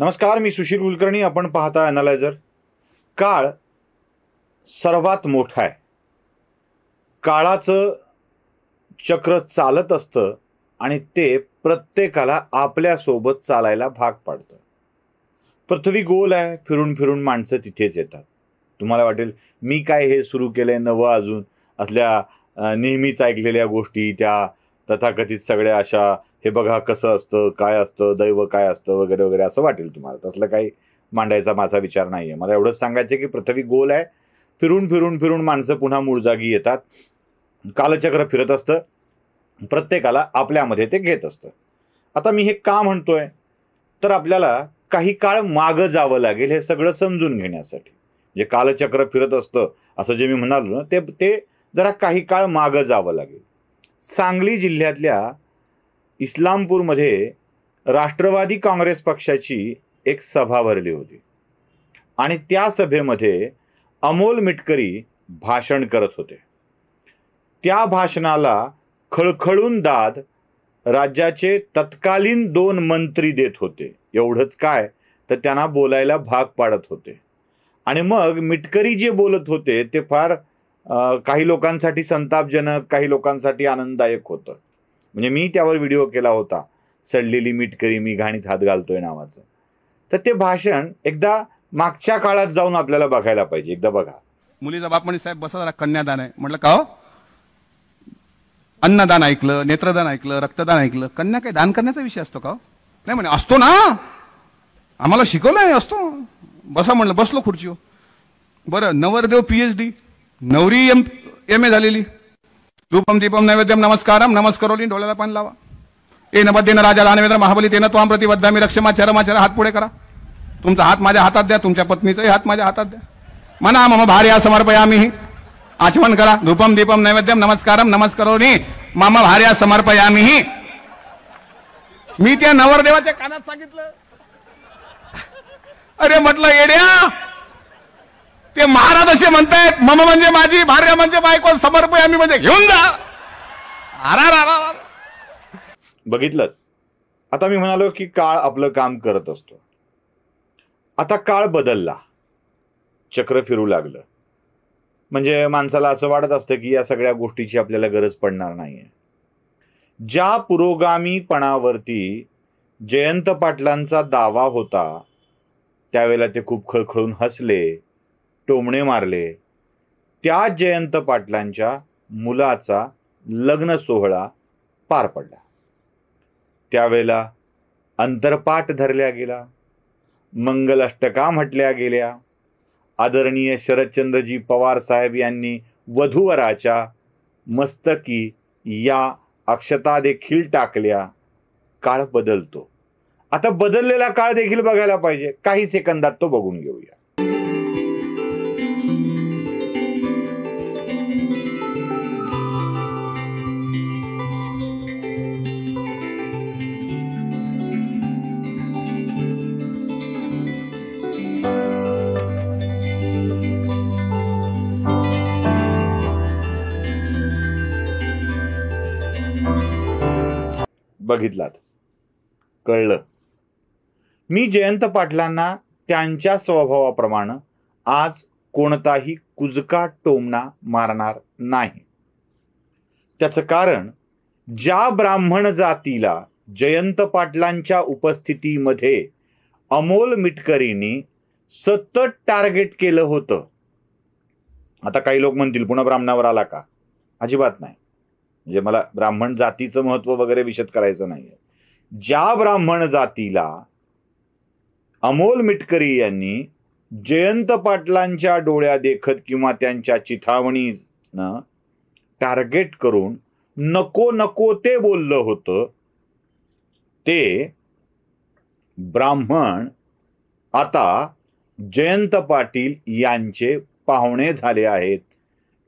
नमस्कार, मी सुशील कुलकर्णी. आपण पाहता ॲनालायझर. काळ सर्वात मोठा आहे. काळाचं चक्र चालत असतं आणि ते प्रत्येकाला आपल्यासोबत चालायला भाग पाडतं. पृथ्वी गोल आहे, फिरून फिरून माणसं तिथेच येतात. तुम्हाला वाटेल मी काय हे सुरू केलंय नवं, अजून असल्या नेहमीच ऐकलेल्या गोष्टी, त्या तथाकथित सगळ्या अशा, हे बघा कसं असतं, काय असतं, दैव काय असतं, वगैरे वगैरे असं वाटेल तुम्हाला. तसलं काही मांडायचा माझा विचार नाही आहे. मला एवढंच सांगायचं की पृथ्वी गोल आहे, फिरून फिरून फिरून माणसं पुन्हा मूळ जागी येतात. कालचक्र फिरत असतं, प्रत्येकाला आपल्यामध्ये ते घेत असतं. आता मी हे का म्हणतोय, तर आपल्याला काही काळ मागं जावं लागेल हे सगळं समजून घेण्यासाठी. जे कालचक्र फिरत असतं असं जे मी म्हणालो ना, ते जरा काही काळ मागं जावं लागेल. सांगली जिल्ह्यातल्या इस्लामपूरमध्ये राष्ट्रवादी काँग्रेस पक्षाची एक सभा भरली होती आणि त्या सभेमध्ये अमोल मिटकरी भाषण करत होते. त्या भाषणाला खळखळून दाद राज्याचे तत्कालीन 2 मंत्री देत होते. एवढंच काय, तर त्यांना बोलायला भाग पाडत होते. आणि मग मिटकरी जे बोलत होते ते फार काही लोकांसाठी संतापजनक, काही लोकांसाठी आनंददायक होतं. म्हणजे मी त्यावर व्हिडिओ केला होता, सडलेली मिटकरी मी घाणीत हात घालतोय नावाचं. तर ते भाषण एकदा मागच्या काळात जाऊन आपल्याला बघायला पाहिजे. एकदा बघा. मुलीचा बाप म्हणे, साहेब बसा जरा, कन्यादान आहे. म्हटलं का हो? अन्नदान ऐकलं, नेत्रदान ऐकलं, रक्तदान ऐकलं, कन्या काही दान करण्याचा विषय असतो का हो? नाही म्हणे, असतो ना, आम्हाला शिकवलंय, असतो. बसा म्हणलं, बसलो खुर्चीवर. बरं, नवरदेव PhD, नवरी MA झालेली. धूपम दीपम नैवेद्यम नमस्कारम नमस्करोली, डोळ्याला पाणी लावा. ए नबद्देन राजा दानवेंद्र महाबली तेन त्वाम प्रतिबद्धामी रक्षमा चरमाचर. हात पुढे करा. तुमचा हात माझ्या हातात द्या, तुमच्या पत्नीचाही हात माझ्या हातात द्या. म्हणा मम भार्या समर्पयामी. आचमन करा. धूपम दीपम नैवेद्यम नमस्कारम नमस्करोली मम भार्या समर्पयामी. मी त्या नवरदेवाच्या कानात सांगितलं. अरे म्हटलं, येड्या, ते महाराज असे म्हणतायत, मम म्हणजे माझी, भार्या म्हणजे बायको, समर्पयामी म्हणजे घेऊन जा. बघितलं. आता मी म्हणालो की काळ आपलं काम करत असतो. आता काळ बदलला, चक्र फिरू लागलं. म्हणजे माणसाला असं वाटत असतं की या सगळ्या गोष्टीची आपल्याला गरज पडणार नाहीये. ज्या पुरोगामीपणावरती जयंत पाटलांचा दावा होता, त्यावेळेला ते खूप खळखळून हसले, टोमणे मारले. त्या जयंत पाटलांच्या मुलाचा लग्न सोहळा पार पडला. त्यावेळेला अंतरपाठ धरल्या गेला, मंगलाष्टका म्हटल्या गेल्या. आदरणीय शरदचंद्रजी पवार साहेब यांनी वधूवराच्या मस्तकी या अक्षता देखील टाकल्या. काळ बदलतो. आता बदललेला काळ देखील बघायला पाहिजे. काही सेकंदात तो बघून घेऊया. बघितलात, कळलं. मी जयंत पाटलांना त्यांच्या स्वभावाप्रमाणे आज कोणताही कुजका टोमणा मारणार नाही. त्याचं कारण, ज्या ब्राह्मण जातीला जयंत पाटलांच्या उपस्थितीमध्ये अमोल मिटकरींनी सतत टार्गेट केलं होतं. आता काही लोक म्हणतील पुन्हा ब्राह्मणावर आला का? अजिबात नाही. म्हणजे मला ब्राह्मण जातीचं महत्व वगैरे विशद करायचं नाहीये. ज्या ब्राह्मण जातीला अमोल मिटकरी यांनी जयंत पाटलांच्या डोळ्या देखत किंवा त्यांच्या चिथावणीनं टार्गेट करून नको नको ते बोललं होतं, ते ब्राह्मण आता जयंत पाटील यांचे पाहुणे झाले आहेत,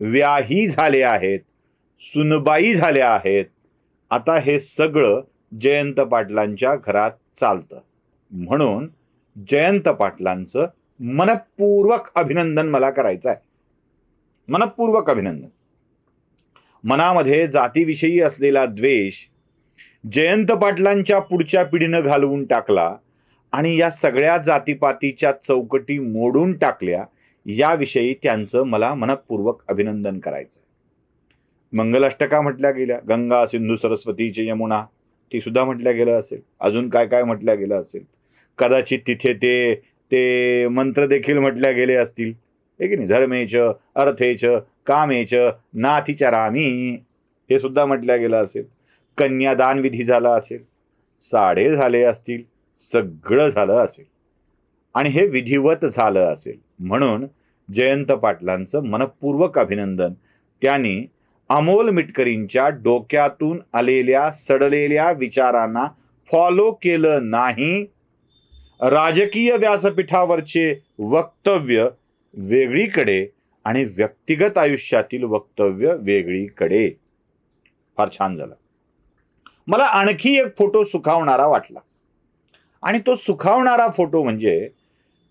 व्याही झाले आहेत, सुनबाई झाल्या आहेत. आता हे सगळं जयंत पाटलांच्या घरात चालतं. म्हणून जयंत पाटलांचं मनपूर्वक अभिनंदन मला करायचं आहे. मनपूर्वक अभिनंदन. मनामध्ये जातीविषयी असलेला द्वेष जयंत पाटलांच्या पुढच्या पिढीनं घालवून टाकला आणि या सगळ्या जातीपातीच्या चौकटी मोडून टाकल्या, याविषयी त्यांचं मला मनपूर्वक अभिनंदन करायचं. मंगलाष्टका म्हटल्या गेल्या, गंगा सिंधू सरस्वतीचे यमुना, ती सुद्धा म्हटल्या गेलं असेल. अजून काय काय म्हटल्या गेलं असेल. कदाचित तिथे ते ते मंत्र देखील म्हटल्या गेले असतील, हे की नाही. धर्मेच अर्थेच कामेच नातिचरामी, हे सुद्धा म्हटल्या गेलं असेल. कन्यादान विधी झाला असेल, साडे झाले असतील, सगळं झालं असेल आणि हे विधिवत झालं असेल. म्हणून जयंत पाटलांचं मनपूर्वक अभिनंदन. त्यांनी अमोल मिटकरींच्या डोक्यातून आलेल्या सडलेल्या विचारांना फॉलो केलं नाही. राजकीय व्यासपीठावरचे वक्तव्य वेगळीकडे आणि व्यक्तिगत आयुष्यातील वक्तव्य वेगळीकडे. फार छान झालं. मला आणखी एक फोटो सुखावणारा वाटला आणि तो सुखावणारा फोटो म्हणजे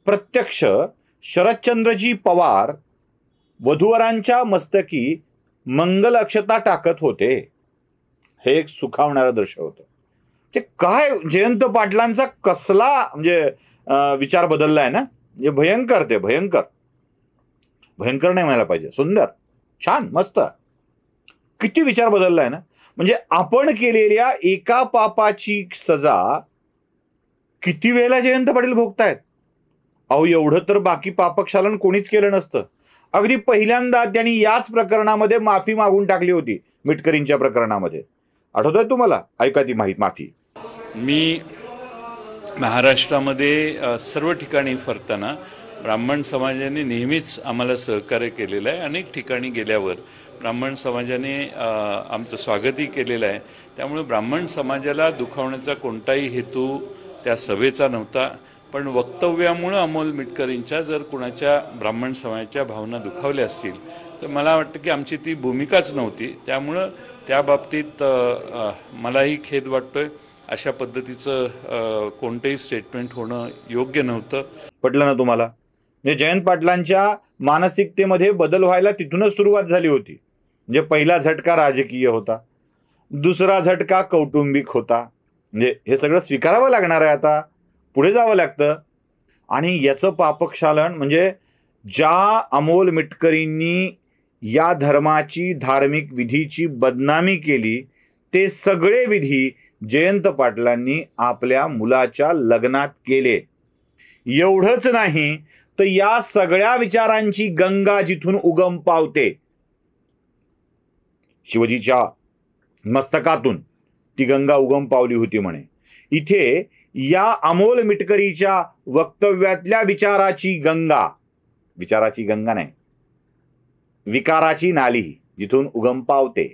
प्रत्यक्ष शरदचंद्रजी पवार वधूवरांच्या मस्तकी मंगल अक्षता टाकत होते. हे एक सुखावणारं दृश्य होतं. ते काय जयंत पाटलांचा कसला म्हणजे विचार बदललाय ना, म्हणजे भयंकर. ते भयंकर, भयंकर नाही म्हणायला पाहिजे, सुंदर, छान, मस्त. किती विचार बदललाय ना. म्हणजे आपण केलेल्या एका पापाची सजा किती वेळेला जयंत पाटील भोगतायत. अहो, एवढं तर बाकी पापक्षालन कोणीच केलं नसतं. अगदी पहिल्यांदा त्यांनी याच प्रकरणामध्ये माफी मागून टाकली होती, मिटकरींच्या प्रकरणामध्ये. आठवतंय तुम्हाला? ऐका ती माफी. मी महाराष्ट्रामध्ये सर्व ठिकाणी फिरताना ब्राह्मण समाजाने नेहमीच आम्हाला सहकार्य केलेलं आहे. अनेक ठिकाणी गेल्यावर ब्राह्मण समाजाने आमचं स्वागतही केलेलं आहे. त्यामुळे ब्राह्मण समाजाला दुखावण्याचा कोणताही हेतू त्या सभेचा नव्हता. पण वक्तव्यामुळं अमोल मिटकरींच्या जर कुणाच्या ब्राह्मण समाजाच्या भावना दुखावल्या असतील तर मला वाटतं की आमची ती भूमिकाच नव्हती. त्यामुळं त्या बाबतीत मलाही खेद वाटतोय. अशा पद्धतीचं कोणतंही स्टेटमेंट होणं योग्य नव्हतं. पटलं ना तुम्हाला? म्हणजे जयंत पाटलांच्या मानसिकतेमध्ये बदल व्हायला तिथूनच सुरुवात झाली होती. म्हणजे पहिला झटका राजकीय होता, दुसरा झटका कौटुंबिक होता. म्हणजे हे सगळं स्वीकारावं लागणार आहे, आता पुढे जावं लागतं. आणि याचं पापक्षालन म्हणजे ज्या अमोल मिटकरींनी या धर्माची, धार्मिक विधीची बदनामी केली, ते सगळे विधी जयंत पाटलांनी आपल्या मुलाच्या लग्नात केले. एवढंच नाही तर या सगळ्या विचारांची गंगा जिथून उगम पावते, शिवजीच्या मस्तकातून ती गंगा उगम पावली होती म्हणे. इथे या अमोल मिटकरीच्या वक्तव्यातल्या विचाराची गंगा नाही, विकाराची नाली जिथून उगम पावते,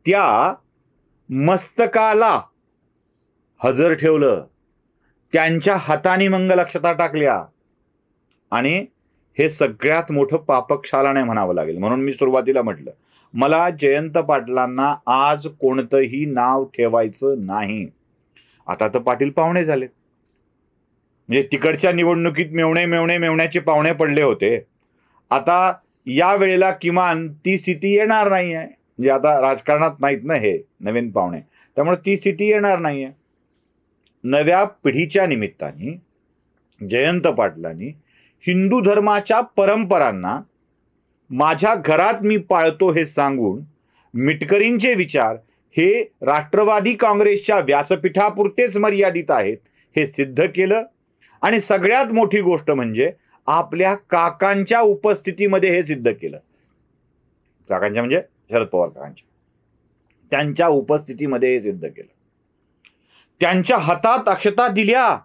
त्या मस्तकाला हजर ठेवलं. त्यांच्या हाताने मंगल अक्षता टाकल्या. आणि हे सगळ्यात मोठं पापक्षालन आहे म्हणावं लागेल. म्हणून मी सुरुवातीला म्हटलं, मला जयंत पाटलांना आज कोणतंही नाव ठेवायचं नाही. आता तर पाटील पाहुणे झाले. म्हणजे तिकडच्या निवडणुकीत मेवण्याचे पाहुणे पडले होते. आता या वेळेला किमान ती स्थिती येणार नाही आहे. म्हणजे आता राजकारणात नाहीत ना हे नवीन पाहुणे, त्यामुळे ती स्थिती येणार नाही आहे. नव्या पिढीच्या निमित्ताने जयंत पाटलांनी हिंदू धर्माच्या परंपरांना माझ्या घरात मी पाळतो हे सांगून मिटकरींचे विचार हे राष्ट्रवादी काँग्रेसच्या व्यासपीठापुरतेच मर्यादित आहेत हे सिद्ध केलं. आणि सगळ्यात मोठी गोष्ट म्हणजे आपल्या काकांच्या उपस्थितीमध्ये हे सिद्ध केलं. काकांच्या म्हणजे शरद पवार काकांच्या, त्यांच्या उपस्थितीमध्ये हे सिद्ध केलं. त्यांच्या हातात अक्षता दिल्या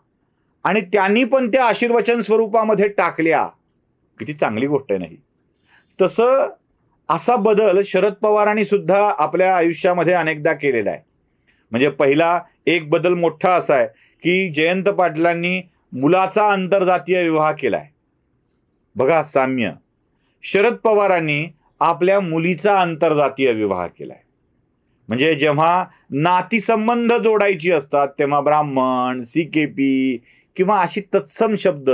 आणि त्यांनी पण त्या आशीर्वचन स्वरूपामध्ये टाकल्या. किती चांगली गोष्ट आहे नाही? तसं असा बदल शरद पवारांनी सुद्धा आपल्या आयुष्यामध्ये अनेकदा केलेला आहे. म्हणजे पहिला एक बदल मोठा असा आहे की जयंत पाटलांनी मुलाचा आंतरजातीय विवाह केलाय. बघा साम्य. शरद पवारांनी आपल्या मुलीचा आंतरजातीय विवाह केलाय. म्हणजे जेव्हा नातीसंबंध जोडायची असतात तेव्हा ब्राह्मण, CKP किंवा अशी तत्सम शब्द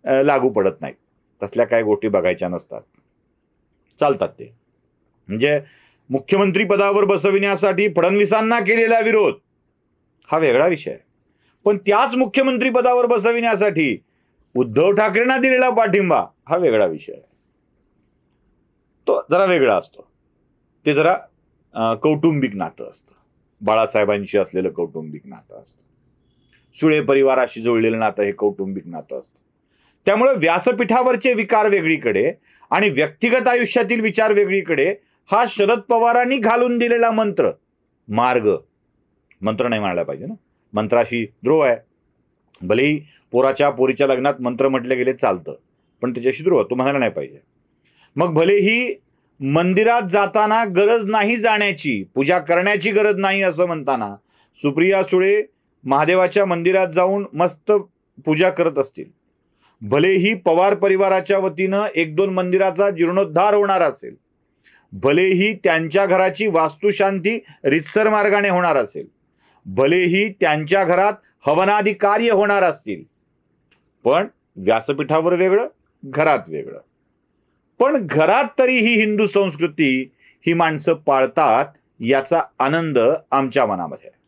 लागू पडत नाहीत. तसल्या काही गोष्टी बघायच्या नसतात, चालतात ते. म्हणजे मुख्यमंत्री पदावर बसविण्यासाठी फडणवीसांना केलेला विरोध हा वेगळा विषय आहे. पण त्याच मुख्यमंत्री पदावर बसविण्यासाठी उद्धव ठाकरेंना दिलेला पाठिंबा हा वेगळा विषय आहे. तो जरा वेगळा असतो. ते जरा कौटुंबिक नातं असतं. बाळासाहेबांशी असलेलं कौटुंबिक नातं असतं. सुळे परिवाराशी जोडलेलं नातं हे कौटुंबिक नातं असतं. त्यामुळे व्यासपीठावरचे विकार वेगळीकडे आणि व्यक्तिगत आयुष्यातील विचार वेगळीकडे हा शरद पवारांनी घालून दिलेला मंत्र, मार्ग, मंत्र नाही म्हणायला पाहिजे ना, मंत्राशी द्रोह आहे. भलेही पोरीच्या लग्नात मंत्र म्हटले गेले चालतं, पण त्याच्याशी द्रोह तो म्हणायला नाही पाहिजे. मग भलेही मंदिरात जाताना गरज नाही जाण्याची, पूजा करण्याची गरज नाही असं म्हणताना सुप्रिया सुळे महादेवाच्या मंदिरात जाऊन मस्त पूजा करत असतील, भलेही पवार परिवाराच्या वतीनं 1-2 मंदिराचा जीर्णोद्धार होणार असेल, भलेही त्यांच्या घराची वास्तुशांती रितसर मार्गाने होणार असेल, भलेही त्यांच्या घरात हवनादी कार्य होणार असतील, पण व्यासपीठावर वेगळं, घरात वेगळं. पण घरात तरी ही हिंदू संस्कृती ही माणसं पाळतात याचा आनंद आमच्या मनामध्ये आहे.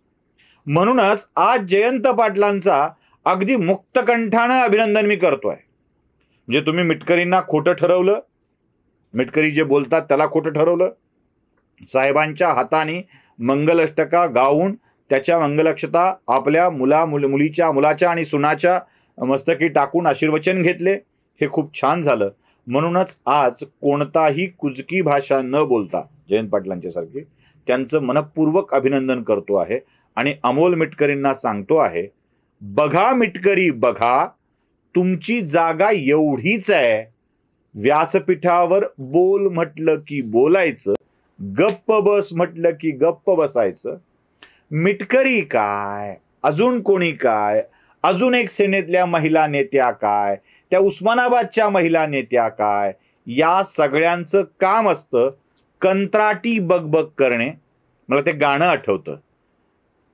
म्हणूनच आज जयंत पाटलांचा अगदी मुक्तकंठानं अभिनंदन मी करतोय. म्हणजे तुम्ही मिटकरींना खोटं ठरवलं, मिटकरी जे बोलतात त्याला खोटं ठरवलं, साहेबांच्या हाताने मंगलाष्टका गाऊन त्याच्या मंगलाक्षता आपल्या मुलाच्या आणि सुनाच्या मस्तकी टाकून आशीर्वचन घेतले, हे खूप छान झालं. म्हणूनच आज कोणताही कुजकी भाषा न बोलता जयंत पाटलांच्या सारखी त्यांचं मनपूर्वक अभिनंदन करतो आहे आणि अमोल मिटकरींना सांगतो आहे, बघा मिटकरी बघा, तुमची जागा एवढीच आहे. व्यासपीठावर बोल म्हटलं की बोलायचं, गप्प बस म्हटलं की गप्प बसायचं. मिटकरी काय, अजून कोणी काय, अजून एक सेनेतल्या महिला नेत्या काय, त्या उस्मानाबादच्या महिला नेत्या काय, या सगळ्यांचं काम असतं कंत्राटी बगबग करणे. मला ते गाणं आठवतं,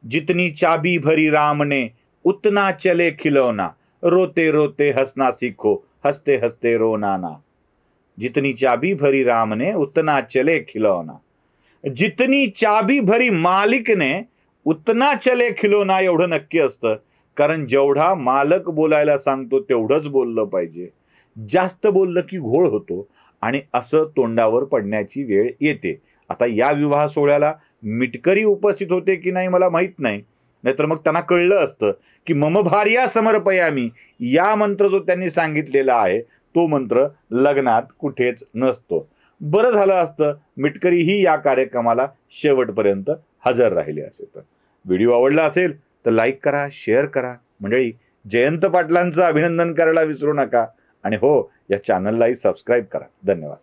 जितनी चाबी भरी राम ने उतना चले खिलौना, रोते रोते हंसना सीखो, हंसते हंसते रोना ना. जितनी चाबी भरी राम ने उतना चले खिलौना, जितनी चाबी भरी मालिक ने उतना चले खिलौना. एवढं नक्की असतं, कारण जेवढा मालक बोलायला सांगतो तेवढंच बोललं पाहिजे. जास्त बोललं की घोळ होतो आणि असं तोंडावर पडण्याची वेळ येते. आता या विवाह सोहळ्याला मिटकरी उपस्थित होते की नाही मला माहीत नाही, नाहीतर मग त्यांना कळलं असतं की मम भार्या समर्पयामी या मंत्र जो त्यांनी सांगितलेला आहे तो मंत्र लग्नात कुठेच नसतो. बरं झालं असतं मिटकरीही या कार्यक्रमाला शेवटपर्यंत हजर राहिले असे. तर व्हिडिओ आवडला असेल तर लाईक करा, शेअर करा. मंडळी, जयंत पाटलांचं अभिनंदन करायला विसरू नका आणि हो, या चॅनललाही सबस्क्राईब करा. धन्यवाद.